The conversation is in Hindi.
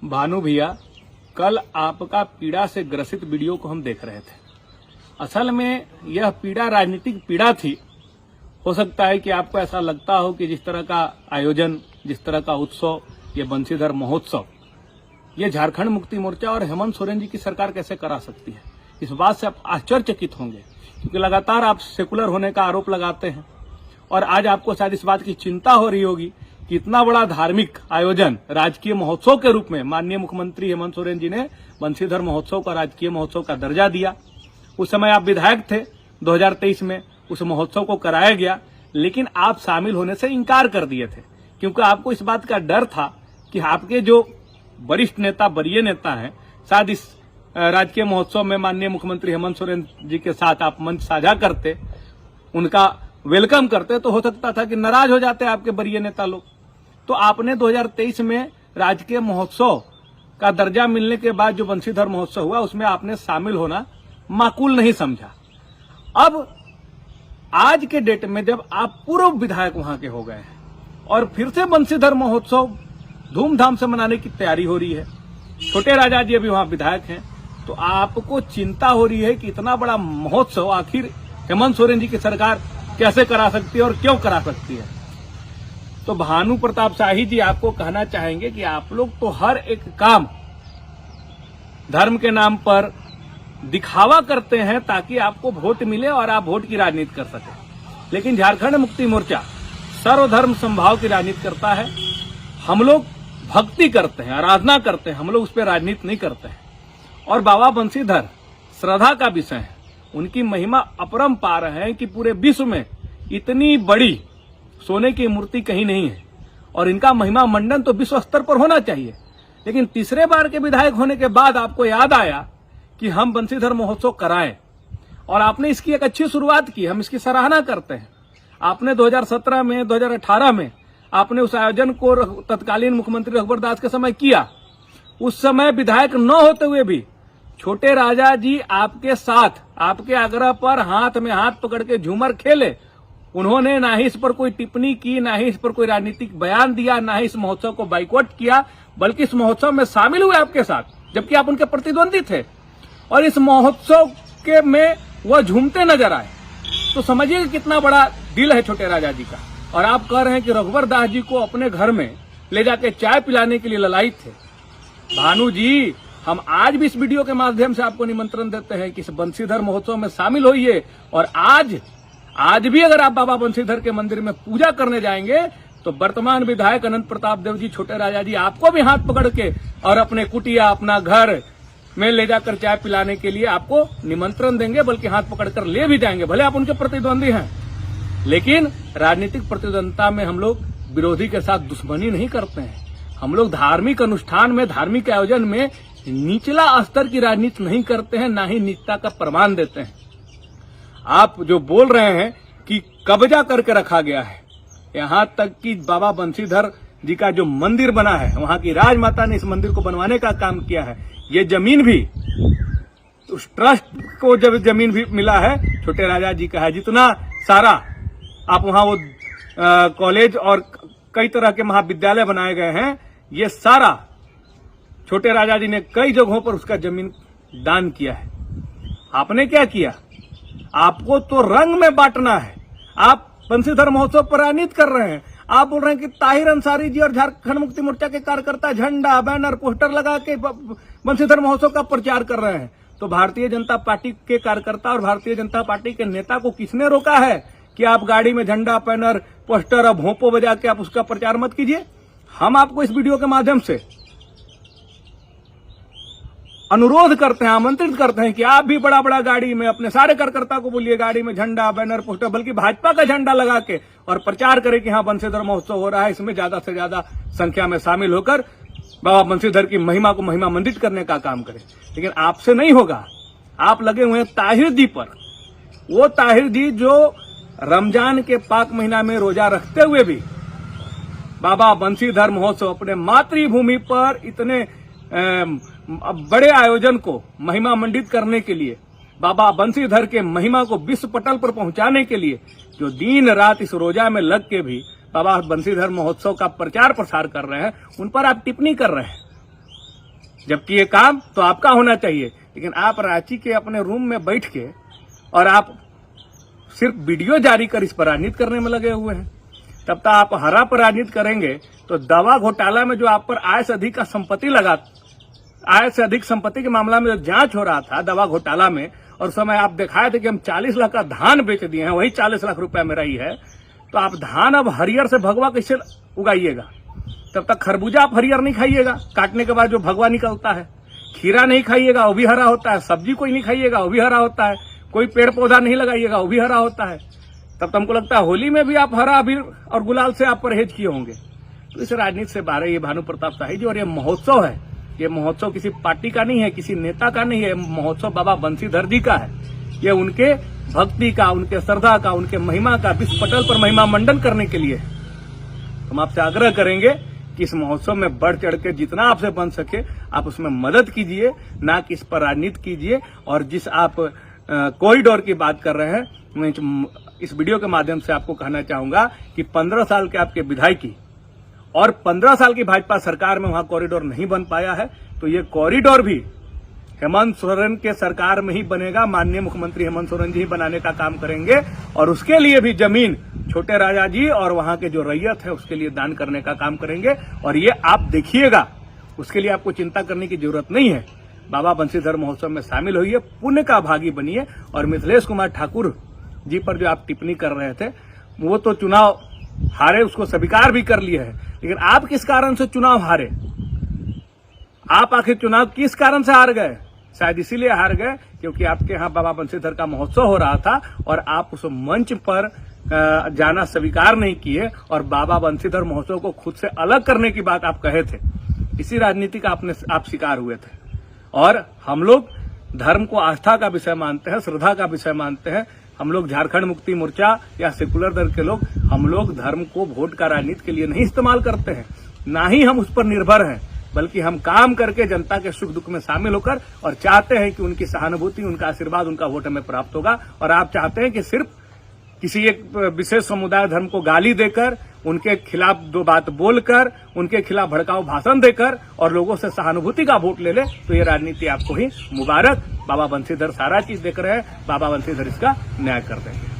भानु भैया, कल आपका पीड़ा से ग्रसित वीडियो को हम देख रहे थे। असल में यह पीड़ा राजनीतिक पीड़ा थी। हो सकता है कि आपको ऐसा लगता हो कि जिस तरह का आयोजन, जिस तरह का उत्सव, ये बंशीधर महोत्सव, ये झारखंड मुक्ति मोर्चा और हेमंत सोरेन जी की सरकार कैसे करा सकती है। इस बात से आप आश्चर्यचकित होंगे, क्योंकि लगातार आप सेकुलर होने का आरोप लगाते हैं और आज आपको शायद इस बात की चिंता हो रही होगी कि इतना बड़ा धार्मिक आयोजन राजकीय महोत्सव के रूप में माननीय मुख्यमंत्री हेमंत सोरेन जी ने बंशीधर महोत्सव का राजकीय महोत्सव का दर्जा दिया। उस समय आप विधायक थे, 2023 में उस महोत्सव को कराया गया, लेकिन आप शामिल होने से इनकार कर दिए थे, क्योंकि आपको इस बात का डर था कि आपके जो वरिष्ठ नेता, वरीय नेता हैं, शायद इस राजकीय महोत्सव में माननीय मुख्यमंत्री हेमंत सोरेन जी के साथ आप मंच साझा करते, उनका वेलकम करते, तो हो सकता था कि नाराज हो जाते आपके वरीय नेता लोग। तो आपने 2023 में राजकीय महोत्सव का दर्जा मिलने के बाद जो बंशीधर महोत्सव हुआ, उसमें आपने शामिल होना माकूल नहीं समझा। अब आज के डेट में जब आप पूर्व विधायक वहां के हो गए हैं और फिर से बंशीधर महोत्सव धूमधाम से मनाने की तैयारी हो रही है, छोटे राजा जी अभी वहां विधायक हैं, तो आपको चिंता हो रही है कि इतना बड़ा महोत्सव आखिर हेमंत सोरेन जी की सरकार कैसे करा सकती है और क्यों करा सकती है। तो भानु प्रताप शाही जी आपको कहना चाहेंगे कि आप लोग तो हर एक काम धर्म के नाम पर दिखावा करते हैं ताकि आपको वोट मिले और आप वोट की राजनीति कर सके, लेकिन झारखंड मुक्ति मोर्चा सर्वधर्म समभाव की राजनीति करता है। हम लोग भक्ति करते हैं, आराधना करते हैं, हम लोग उस पर राजनीति नहीं करते हैं। और बाबा बंशीधर श्रद्धा का विषय है, उनकी महिमा अपरंपार है कि पूरे विश्व में इतनी बड़ी सोने की मूर्ति कहीं नहीं है और इनका महिमा मंडन तो विश्व स्तर पर होना चाहिए। लेकिन तीसरे बार के विधायक होने के बाद आपको याद आया कि हम बंशीधर महोत्सव कराएं और आपने इसकी एक अच्छी शुरुआत की, हम इसकी सराहना करते हैं। आपने 2017 में, 2018 में आपने उस आयोजन को तत्कालीन मुख्यमंत्री रघुवर दास के समय किया। उस समय विधायक न होते हुए भी छोटे राजा जी आपके साथ, आपके आग्रह पर हाथ में हाथ पकड़ के झूमर खेले। उन्होंने ना ही इस पर कोई टिप्पणी की, ना ही इस पर कोई राजनीतिक बयान दिया, ना ही इस महोत्सव को बाइकआउट किया, बल्कि इस महोत्सव में शामिल हुए आपके साथ, जबकि आप उनके प्रतिद्वंदी थे और इस महोत्सव के में वह झूमते नजर आए। तो समझिए कितना बड़ा दिल है छोटे राजा जी का। और आप कह रहे हैं कि रघुवर दास जी को अपने घर में ले जाके चाय पिलाने के लिए ललायित थे। भानु जी, हम आज भी इस वीडियो के माध्यम से आपको निमंत्रण देते हैं कि इस बंशीधर महोत्सव में शामिल होइए। और आज भी अगर आप बाबा बंशीधर के मंदिर में पूजा करने जाएंगे तो वर्तमान विधायक अनंत प्रताप देव जी, छोटे राजा जी आपको भी हाथ पकड़ के और अपने कुटिया, अपना घर में ले जाकर चाय पिलाने के लिए आपको निमंत्रण देंगे, बल्कि हाथ पकड़कर ले भी जाएंगे। भले आप उनके प्रतिद्वंदी हैं, लेकिन राजनीतिक प्रतिद्वंदता में हम लोग विरोधी के साथ दुश्मनी नहीं करते हैं। हम लोग धार्मिक अनुष्ठान में, धार्मिक आयोजन में निचला स्तर की राजनीति नहीं करते हैं, ना ही नीचता का प्रमाण देते हैं। आप जो बोल रहे हैं कि कब्जा करके रखा गया है, यहां तक कि बाबा बंशीधर जी का जो मंदिर बना है, वहां की राजमाता ने इस मंदिर को बनवाने का काम किया है। ये जमीन भी उस ट्रस्ट को जब जमीन भी मिला है, छोटे राजा जी का है। जितना सारा आप वहां वो कॉलेज और कई तरह के महाविद्यालय बनाए गए हैं, ये सारा छोटे राजा जी ने कई जगहों पर उसका जमीन दान किया है। आपने क्या किया? आपको तो रंग में बांटना है। आप बंशीधर महोत्सव पर राजनीति कर रहे हैं। आप बोल रहे हैं कि ताहिर अंसारी जी और झारखंड मुक्ति मोर्चा के कार्यकर्ता झंडा, बैनर, पोस्टर लगा के बंशीधर महोत्सव का प्रचार कर रहे हैं। तो भारतीय जनता पार्टी के कार्यकर्ता और भारतीय जनता पार्टी के नेता को किसने रोका है कि आप गाड़ी में झंडा, बैनर, पोस्टर और भोंपो बजा के आप उसका प्रचार मत कीजिए? हम आपको इस वीडियो के माध्यम से अनुरोध करते हैं, आमंत्रित करते हैं कि आप भी बड़ा बड़ा गाड़ी में अपने सारे कार्यकर्ता को बोलिए, गाड़ी में झंडा, बैनर, पोस्टर, बल्कि भाजपा का झंडा लगा के और प्रचार करें कि हाँ बंशीधर महोत्सव हो रहा है, इसमें ज्यादा से ज्यादा संख्या में शामिल होकर बाबा बंशीधर की महिमा को महिमा मंडित करने का काम करें। लेकिन आपसे नहीं होगा। आप लगे हुए हैं ताहिर जी पर। वो ताहिर जी जो रमजान के पाक महीना में रोजा रखते हुए भी बाबा बंशीधर महोत्सव, अपने मातृभूमि पर इतने बड़े आयोजन को महिमा मंडित करने के लिए, बाबा बंशीधर के महिमा को विश्व पटल पर पहुंचाने के लिए जो दिन रात इस रोजा में लग के भी बाबा बंशीधर महोत्सव का प्रचार प्रसार कर रहे हैं, उन पर आप टिप्पणी कर रहे हैं। जबकि ये काम तो आपका होना चाहिए। लेकिन आप रांची के अपने रूम में बैठ के और आप सिर्फ वीडियो जारी कर इस पर राजनीति करने में लगे हुए हैं। तब तक आप हरा पर राजनीति करेंगे तो दवा घोटाला में जो आप पर आय से अधिक का संपत्ति लगा, आय से अधिक संपत्ति के मामला में जो जांच हो रहा था दवा घोटाला में, और समय आप दिखाए थे कि हम 40 लाख का धान बेच दिए हैं, वही 40 लाख रुपया में रही है, तो आप धान अब हरियर से भगवा कैसे उगाइएगा? तब तक खरबूजा आप हरियर नहीं खाइएगा, काटने के बाद जो भगवा निकलता है। खीरा नहीं खाइएगा, वो भी हरा होता है। सब्जी कोई नहीं खाइएगा, वो भी हरा होता है। कोई पेड़ पौधा नहीं लगाइएगा, वो भी हरा होता है। तब तो हमको लगता है होली में भी आप हरा अबीर और गुलाल से आप परहेज किए होंगे। तो इस राजनीति से बाहर ये भानु प्रताप शाही जी, और ये महोत्सव है, ये महोत्सव किसी पार्टी का नहीं है, किसी नेता का नहीं है, महोत्सव बाबा बंशीधर जी का है। ये उनके भक्ति का, उनके श्रद्धा का, उनके महिमा का विश्व पटल पर महिमा मंडन करने के लिए हम आपसे आग्रह करेंगे कि इस महोत्सव में बढ़ चढ़ के जितना आपसे बन सके आप उसमें मदद कीजिए, ना कि इस पर राजनीति कीजिए। और जिस आप कॉरिडोर की बात कर रहे हैं, मैं इस वीडियो के माध्यम से आपको कहना चाहूंगा कि 15 साल के आपके विधायकी और 15 साल की भाजपा सरकार में वहां कॉरिडोर नहीं बन पाया है, तो ये कॉरिडोर भी हेमंत सोरेन के सरकार में ही बनेगा। माननीय मुख्यमंत्री हेमंत सोरेन जी ही बनाने का काम करेंगे, और उसके लिए भी जमीन छोटे राजा जी और वहां के जो रैयत है उसके लिए दान करने का काम करेंगे। और ये आप देखिएगा, उसके लिए आपको चिंता करने की जरूरत नहीं है। बाबा बंशीधर महोत्सव में शामिल होइए, पुण्य का भागी बनिए। और मिथिलेश कुमार ठाकुर जी पर जो आप टिप्पणी कर रहे थे, वो तो चुनाव हारे, उसको स्वीकार भी कर लिए है, लेकिन आप किस कारण से चुनाव हारे? आप आखिर चुनाव किस कारण से हार गए? शायद इसीलिए हार गए क्योंकि आपके यहाँ बाबा बंशीधर का महोत्सव हो रहा था और आप उस मंच पर जाना स्वीकार नहीं किए, और बाबा बंशीधर महोत्सव को खुद से अलग करने की बात आप कहे थे। इसी राजनीति का आप शिकार हुए थे। और हम लोग धर्म को आस्था का विषय मानते हैं, श्रद्धा का विषय मानते हैं। हम लोग झारखंड मुक्ति मोर्चा या सेकुलर दल के लोग, हम लोग धर्म को वोट का राजनीति के लिए नहीं इस्तेमाल करते हैं, ना ही हम उस पर निर्भर हैं, बल्कि हम काम करके जनता के सुख दुख में शामिल होकर और चाहते हैं कि उनकी सहानुभूति, उनका आशीर्वाद, उनका वोट हमें प्राप्त होगा। और आप चाहते हैं कि सिर्फ किसी एक विशेष समुदाय धर्म को गाली देकर, उनके खिलाफ दो बात बोलकर, उनके खिलाफ भड़काऊ भाषण देकर और लोगों से सहानुभूति का वोट ले ले, तो ये राजनीति आपको ही मुबारक। बाबा बंशीधर सारा चीज देख रहे हैं, बाबा बंशीधर इसका न्याय कर देंगे।